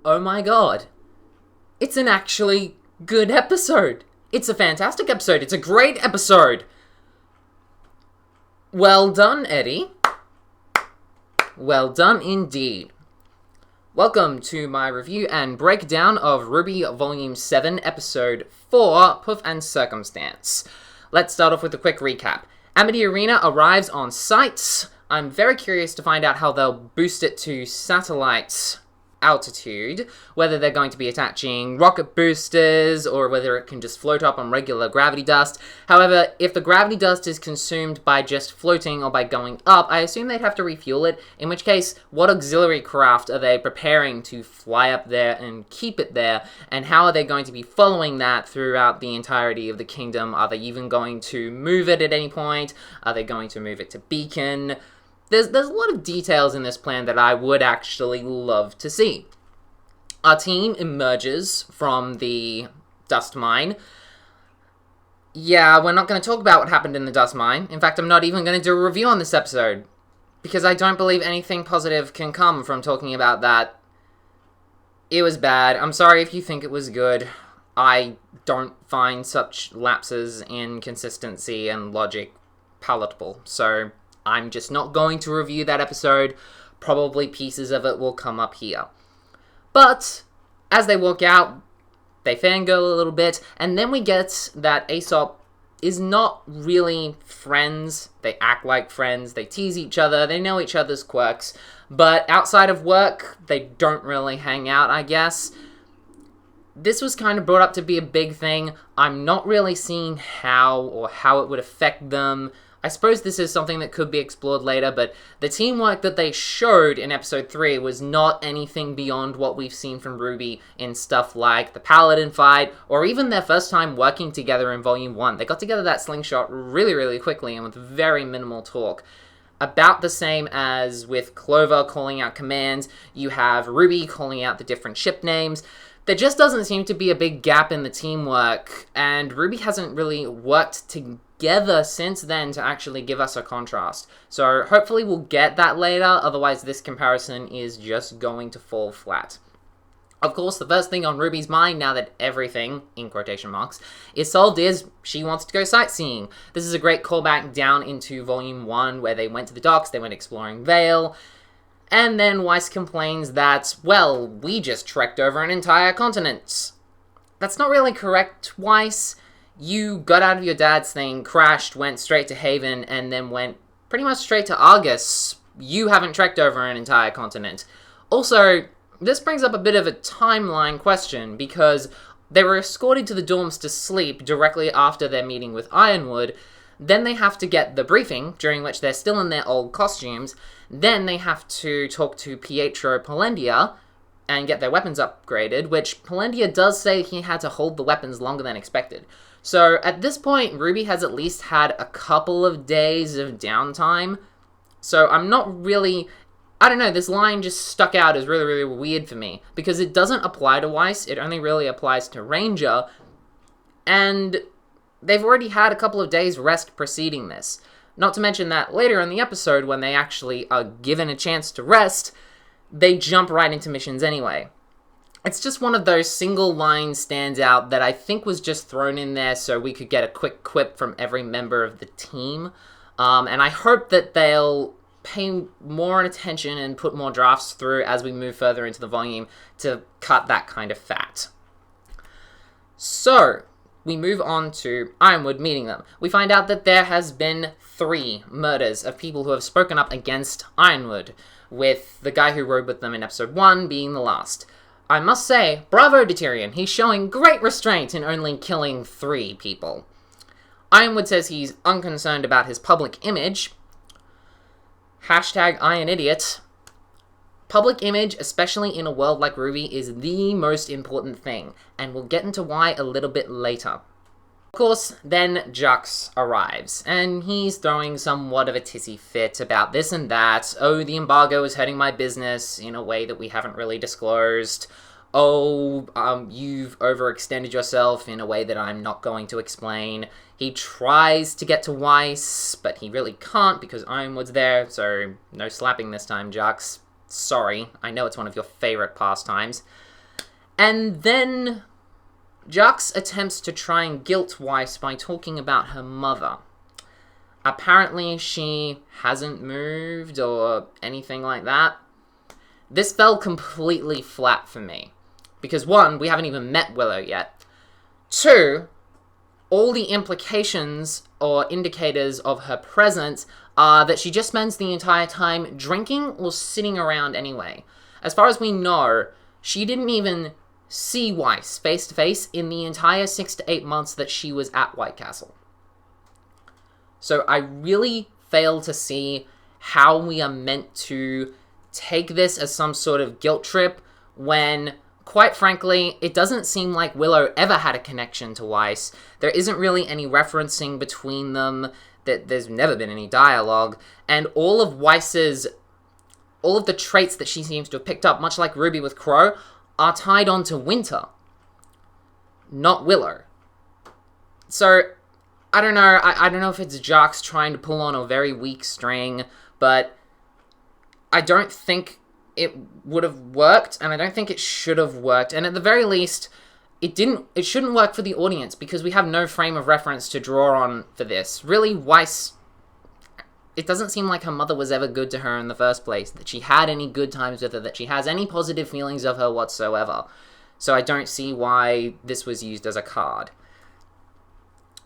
oh my god, it's an actually good episode. It's a fantastic episode. It's a great episode. Well done, Eddy. Well done indeed. Welcome to my review and breakdown of RWBY Volume 7, Episode 4, Puff and Circumstance. Let's start off with a quick recap. Amity Arena arrives on site. I'm very curious to find out how they'll boost it to satellite altitude, whether they're going to be attaching rocket boosters or whether it can just float up on regular gravity dust. However, if the gravity dust is consumed by just floating or by going up, I assume they'd have to refuel it, in which case, what auxiliary craft are they preparing to fly up there and keep it there, and how are they going to be following that throughout the entirety of the kingdom? Are they even going to move it at any point? Are they going to move it to Beacon? There's a lot of details in this plan that I would actually love to see. Our team emerges from the dust mine. Yeah, we're not going to talk about what happened in the dust mine. In fact, I'm not even going to do a review on this episode, because I don't believe anything positive can come from talking about that. It was bad. I'm sorry if you think it was good. I don't find such lapses in consistency and logic palatable, so I'm just not going to review that episode. Probably pieces of it will come up here. But as they walk out, they fangirl a little bit, and then we get that Aesop is not really friends. They act like friends, they tease each other, they know each other's quirks, but outside of work, they don't really hang out, I guess. This was kind of brought up to be a big thing. I'm not really seeing how it would affect them. I suppose this is something that could be explored later, but the teamwork that they showed in Episode 3 was not anything beyond what we've seen from RWBY in stuff like the Paladin fight, or even their first time working together in Volume 1. They got together that slingshot really, really quickly and with very minimal talk. About the same as with Clover calling out commands, you have RWBY calling out the different ship names. There just doesn't seem to be a big gap in the teamwork, and RWBY hasn't really worked together since then to actually give us a contrast. So hopefully we'll get that later, otherwise this comparison is just going to fall flat. Of course, the first thing on RWBY's mind, now that everything, in quotation marks, is solved, is she wants to go sightseeing. This is a great callback down into Volume 1, where they went to the docks, they went exploring Vale, and then Weiss complains that, well, we just trekked over an entire continent. That's not really correct, Weiss. You got out of your dad's thing, crashed, went straight to Haven, and then went pretty much straight to Argus. You haven't trekked over an entire continent. Also, this brings up a bit of a timeline question, because they were escorted to the dorms to sleep directly after their meeting with Ironwood. Then they have to get the briefing, during which they're still in their old costumes. Then they have to talk to Pietro Polendia and get their weapons upgraded, which Polendia does say he had to hold the weapons longer than expected. So at this point, RWBY has at least had a couple of days of downtime. So I'm not really... I don't know, this line just stuck out as really, really weird for me, because it doesn't apply to Weiss, it only really applies to Ranger, and they've already had a couple of days rest preceding this. Not to mention that later in the episode, when they actually are given a chance to rest, they jump right into missions anyway. It's just one of those single line stands out that I think was just thrown in there so we could get a quick quip from every member of the team. And I hope that they'll pay more attention and put more drafts through as we move further into the volume to cut that kind of fat. So, we move on to Ironwood meeting them. We find out that there has been 3 murders of people who have spoken up against Ironwood, with the guy who rode with them in Episode 1 being the last. I must say, bravo to Tyrion, he's showing great restraint in only killing 3 people. Ironwood says he's unconcerned about his public image. Hashtag I an idiot. Public image, especially in a world like RWBY, is the most important thing, and we'll get into why a little bit later. Of course, then Jux arrives, and he's throwing somewhat of a tissy fit about this and that. Oh, the embargo is hurting my business in a way that we haven't really disclosed. Oh, you've overextended yourself in a way that I'm not going to explain. He tries to get to Weiss, but he really can't because Ironwood's there, so no slapping this time, Jux. Sorry, I know it's one of your favorite pastimes. And then Jux attempts to try and guilt Weiss by talking about her mother. Apparently she hasn't moved or anything like that. This fell completely flat for me. Because 1, we haven't even met Willow yet. 2, all the implications or indicators of her presence are that she just spends the entire time drinking or sitting around anyway. As far as we know, she didn't even see Weiss face to face in the entire 6 to 8 months that she was at White Castle. So I really fail to see how we are meant to take this as some sort of guilt trip when, quite frankly, it doesn't seem like Willow ever had a connection to Weiss. There isn't really any referencing between them, that there's never been any dialogue, and all of the traits that she seems to have picked up, much like RWBY with Crow, are tied onto Winter, not Willow. So, I don't know, I don't know if it's Jux trying to pull on a very weak string, but I don't think it would have worked, and I don't think it should have worked, and at the very least, it shouldn't work for the audience, because we have no frame of reference to draw on for this. Really, Weiss, it doesn't seem like her mother was ever good to her in the first place, that she had any good times with her, that she has any positive feelings of her whatsoever. So I don't see why this was used as a card.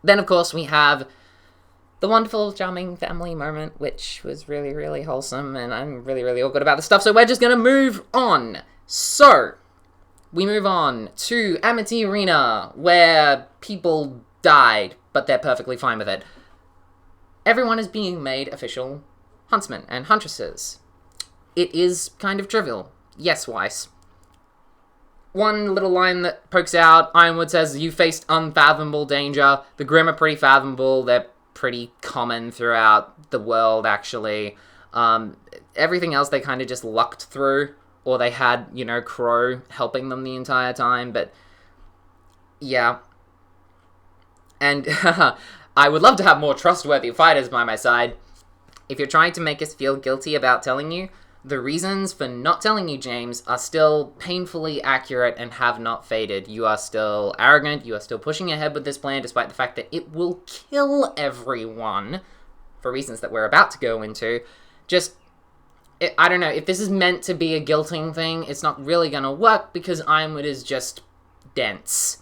Then, of course, we have the wonderful, charming family moment, which was really, really wholesome, and I'm really, really awkward about this stuff, so we're just gonna move on. So, we move on to Amity Arena, where people died, but they're perfectly fine with it. Everyone is being made official huntsmen and huntresses. It is kind of trivial. Yes, Weiss. One little line that pokes out, Ironwood says, "You faced unfathomable danger." The Grimm are pretty fathomable. They're pretty common throughout the world, actually. Everything else they kind of just lucked through, or they had, Crow helping them the entire time, but yeah. And I would love to have more trustworthy fighters by my side. If you're trying to make us feel guilty about telling you, the reasons for not telling you, James, are still painfully accurate and have not faded. You are still arrogant, you are still pushing ahead with this plan, despite the fact that it will kill everyone, for reasons that we're about to go into. I don't know, if this is meant to be a guilting thing, it's not really gonna work, because Ironwood is just dense.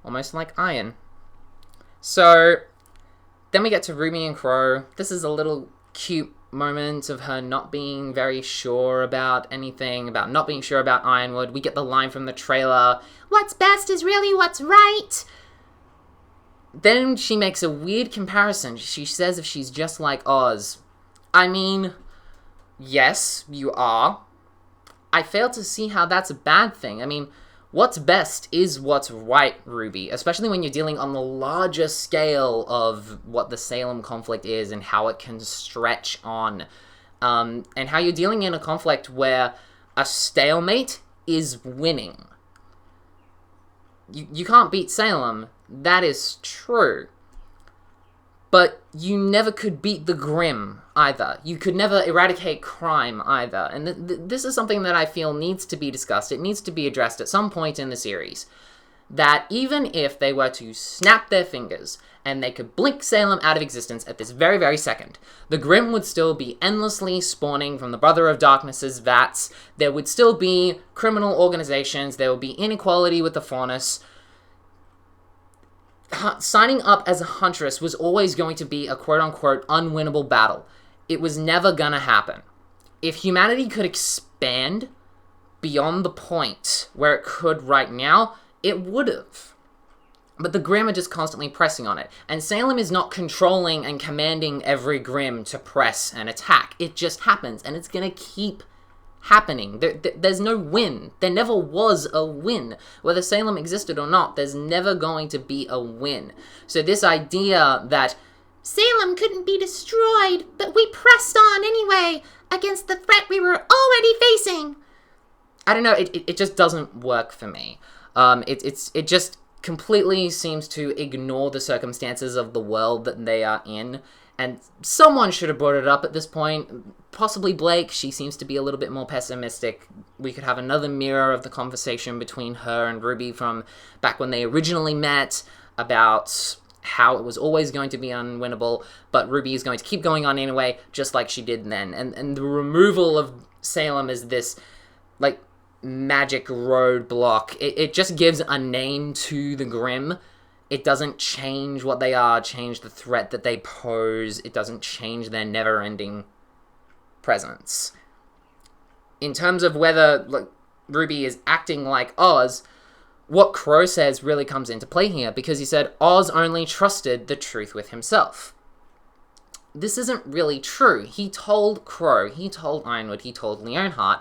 Almost like iron. So, then we get to RWBY and Crow. This is a little cute moment of her not being very sure about anything, about not being sure about Ironwood. We get the line from the trailer, "What's best is really what's right." Then she makes a weird comparison. She says if she's just like Oz. I mean, yes, you are. I fail to see how that's a bad thing. I mean, what's best is what's right, RWBY, especially when you're dealing on the larger scale of what the Salem conflict is and how it can stretch on, and how you're dealing in a conflict where a stalemate is winning. You can't beat Salem, that is true. But you never could beat the Grimm, either. You could never eradicate crime, either. And this is something that I feel needs to be discussed. It needs to be addressed at some point in the series. That even if they were to snap their fingers, and they could blink Salem out of existence at this very, very second, the Grimm would still be endlessly spawning from the Brother of Darkness's vats. There would still be criminal organizations. There would be inequality with the Faunus. Signing up as a huntress was always going to be a quote-unquote unwinnable battle. It was never gonna happen. If humanity could expand beyond the point where it could right now, it would've. But the Grimm are just constantly pressing on it. And Salem is not controlling and commanding every Grimm to press and attack. It just happens, and it's gonna keep happening. There's no win. There never was a win. Whether Salem existed or not, there's never going to be a win. So this idea that Salem couldn't be destroyed, but we pressed on anyway against the threat we were already facing, I don't know, it just doesn't work for me. It just completely seems to ignore the circumstances of the world that they are in, And someone should have brought it up at this point. Possibly Blake. She seems to be a little bit more pessimistic. We could have another mirror of the conversation between her and RWBY from back when they originally met about how it was always going to be unwinnable, but RWBY is going to keep going on anyway, just like she did then. And the removal of Salem as this, like, magic roadblock, it just gives a name to the Grimm. It doesn't change what they are, change the threat that they pose. It doesn't change their never-ending presence. In terms of whether, like, RWBY is acting like Oz, what Crow says really comes into play here, because he said Oz only trusted the truth with himself. This isn't really true. He told Crow, he told Ironwood, he told Leonhardt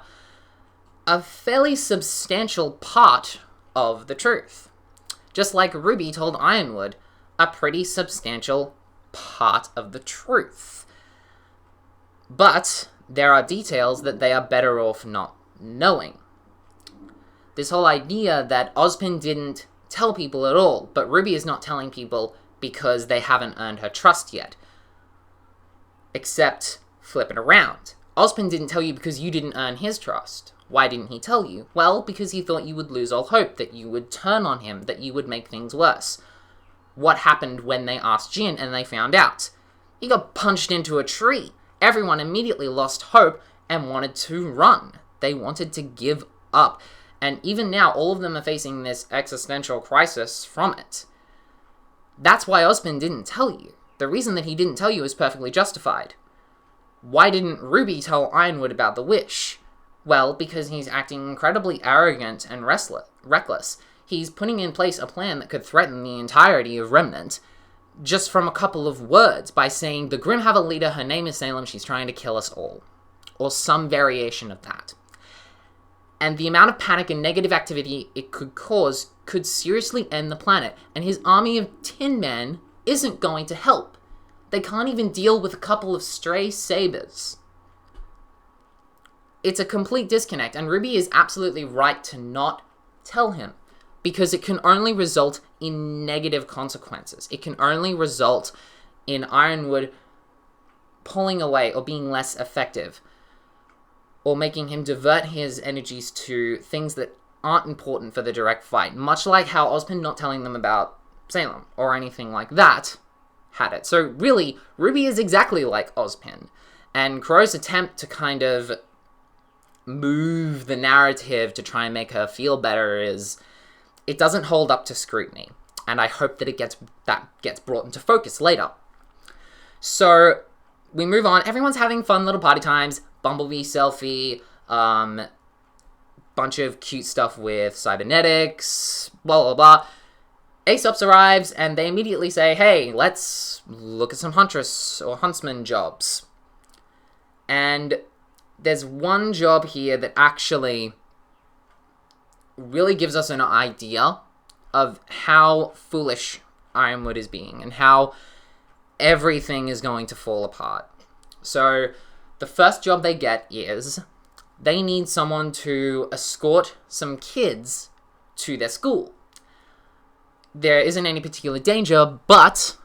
a fairly substantial part of the truth. Just like RWBY told Ironwood a pretty substantial part of the truth. But there are details that they are better off not knowing. This whole idea that Ozpin didn't tell people at all, but RWBY is not telling people because they haven't earned her trust yet. Except, flip it around. Ozpin didn't tell you because you didn't earn his trust. Why didn't he tell you? Well, because he thought you would lose all hope, that you would turn on him, that you would make things worse. What happened when they asked Jin and they found out? He got punched into a tree. Everyone immediately lost hope and wanted to run. They wanted to give up. And even now, all of them are facing this existential crisis from it. That's why Ozpin didn't tell you. The reason that he didn't tell you is perfectly justified. Why didn't RWBY tell Ironwood about the wish? Well, because he's acting incredibly arrogant and reckless. He's putting in place a plan that could threaten the entirety of Remnant, just from a couple of words, by saying, the Grimm have a leader, her name is Salem, she's trying to kill us all. Or some variation of that. And the amount of panic and negative activity it could cause could seriously end the planet, and his army of Tin Men isn't going to help. They can't even deal with a couple of stray sabers. It's a complete disconnect, and RWBY is absolutely right to not tell him, because it can only result in negative consequences. It can only result in Ironwood pulling away or being less effective, or making him divert his energies to things that aren't important for the direct fight, much like how Ozpin not telling them about Salem, or anything like that, had it. So really, RWBY is exactly like Ozpin, and Crow's attempt to kind of move the narrative to try and make her feel better it doesn't hold up to scrutiny, and I hope that gets brought into focus later. So we move on. Everyone's having fun little party times. Bumblebee selfie, bunch of cute stuff with cybernetics, blah blah blah. Aesop's arrives and they immediately say, hey, let's look at some Huntress or Huntsman jobs. And there's one job here that actually really gives us an idea of how foolish Ironwood is being and how everything is going to fall apart. So the first job they get is they need someone to escort some kids to their school. There isn't any particular danger, but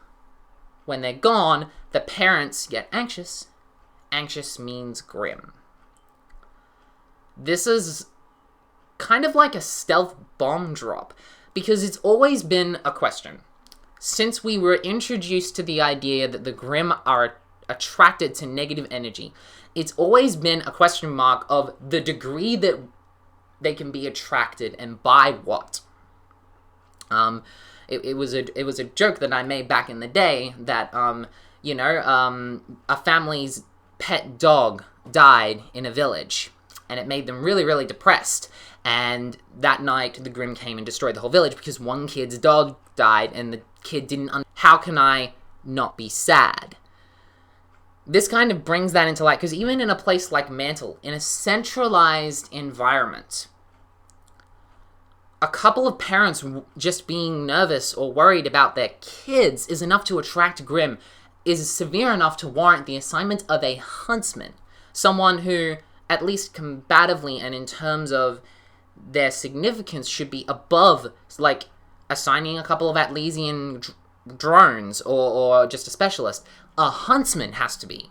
when they're gone, the parents get anxious. Anxious means Grimm. This is kind of like a stealth bomb drop, because it's always been a question. Since we were introduced to the idea that the Grimm are attracted to negative energy, it's always been a question mark of the degree that they can be attracted and by what. It was a joke that I made back in the day that a family's pet dog died in a village, and it made them really, really depressed. And that night, the Grimm came and destroyed the whole village because one kid's dog died, and the kid didn't how can I not be sad? This kind of brings that into light, because even in a place like Mantle, in a centralized environment, a couple of parents just being nervous or worried about their kids is enough to attract Grimm, is severe enough to warrant the assignment of a huntsman. Someone who, at least combatively and in terms of their significance, should be above, like, assigning a couple of Atlesian drones or just a specialist. A huntsman has to be.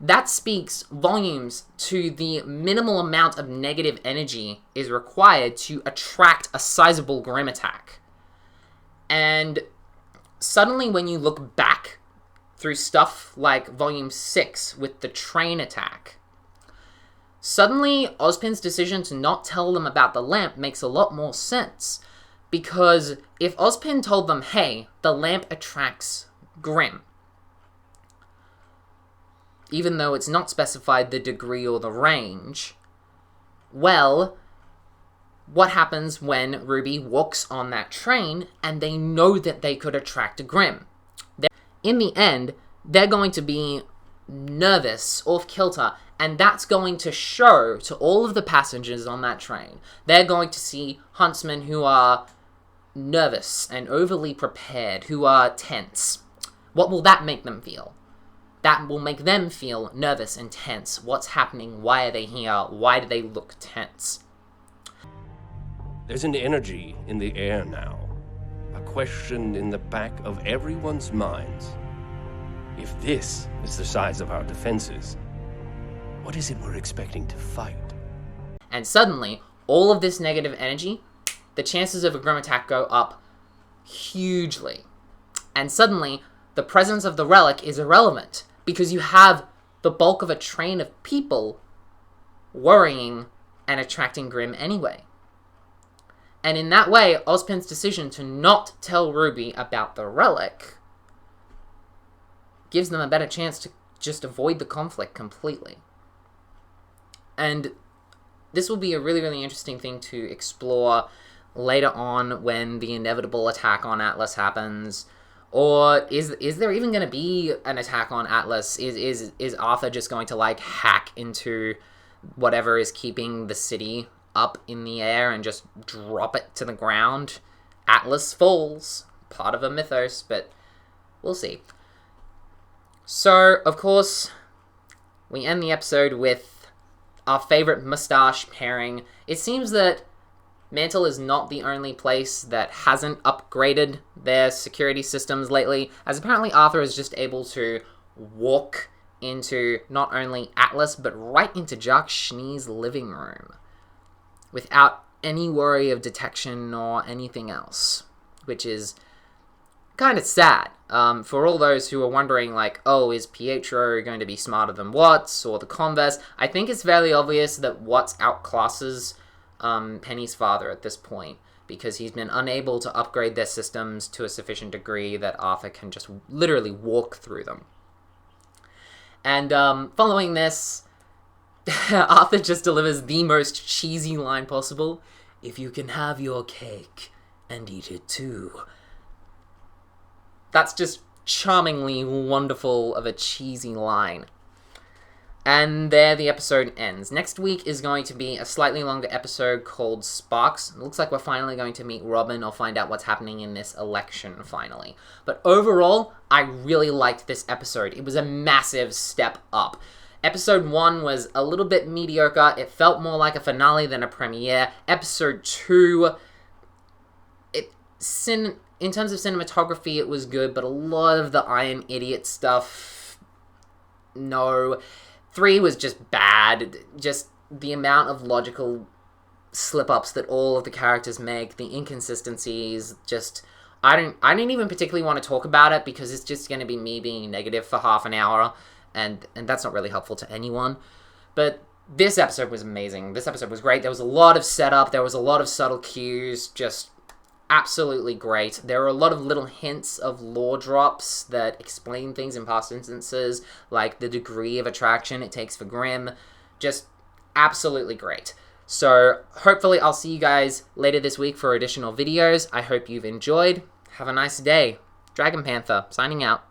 That speaks volumes to the minimal amount of negative energy is required to attract a sizable Grim attack. And suddenly when you look back through stuff like Volume 6 with the train attack, suddenly Ozpin's decision to not tell them about the lamp makes a lot more sense. Because if Ozpin told them, hey, the lamp attracts Grim, even though it's not specified the degree or the range, well, what happens when RWBY walks on that train and they know that they could attract a Grim? In the end, they're going to be nervous, off-kilter, and that's going to show to all of the passengers on that train. They're going to see huntsmen who are nervous and overly prepared, who are tense. What will that make them feel? That will make them feel nervous and tense. What's happening? Why are they here? Why do they look tense? There's an energy in the air now. A question in the back of everyone's minds. If this is the size of our defenses, what is it we're expecting to fight? And suddenly, all of this negative energy, the chances of a Grim attack go up hugely. And suddenly, the presence of the relic is irrelevant, because you have the bulk of a train of people worrying and attracting Grim anyway. And in that way, Ozpin's decision to not tell RWBY about the relic gives them a better chance to just avoid the conflict completely. And this will be a really, really interesting thing to explore later on when the inevitable attack on Atlas happens. Or is there even going to be an attack on Atlas? Is Arthur just going to, like, hack into whatever is keeping the city up in the air and just drop it to the ground? Atlas falls. Part of a mythos, but we'll see. So, of course, we end the episode with our favorite mustache pairing. It seems that Mantle is not the only place that hasn't upgraded their security systems lately, as apparently Arthur is just able to walk into not only Atlas, but right into Jack Schnee's living room without any worry of detection or anything else, which is kind of sad. For all those who are wondering, like, oh, is Pietro going to be smarter than Watts, or the converse? I think it's fairly obvious that Watts outclasses Penny's father at this point, because he's been unable to upgrade their systems to a sufficient degree that Arthur can just literally walk through them. And following this, Arthur just delivers the most cheesy line possible. If you can have your cake and eat it too. That's just charmingly wonderful of a cheesy line. And there the episode ends. Next week is going to be a slightly longer episode called Sparks. It looks like we're finally going to meet Robin or find out what's happening in this election, finally. But overall, I really liked this episode. It was a massive step up. Episode 1 was a little bit mediocre. It felt more like a finale than a premiere. Episode 2, in terms of cinematography, it was good, but a lot of the I Am Idiot stuff, no. 3 was just bad. Just the amount of logical slip-ups that all of the characters make, the inconsistencies, just... I didn't even particularly want to talk about it because it's just going to be me being negative for half an hour, and that's not really helpful to anyone. But this episode was amazing. This episode was great. There was a lot of setup. There was a lot of subtle cues. Just absolutely great. There were a lot of little hints of lore drops that explain things in past instances, like the degree of attraction it takes for Grim. Just absolutely great. So hopefully I'll see you guys later this week for additional videos. I hope you've enjoyed. Have a nice day. Dragon Panther, signing out.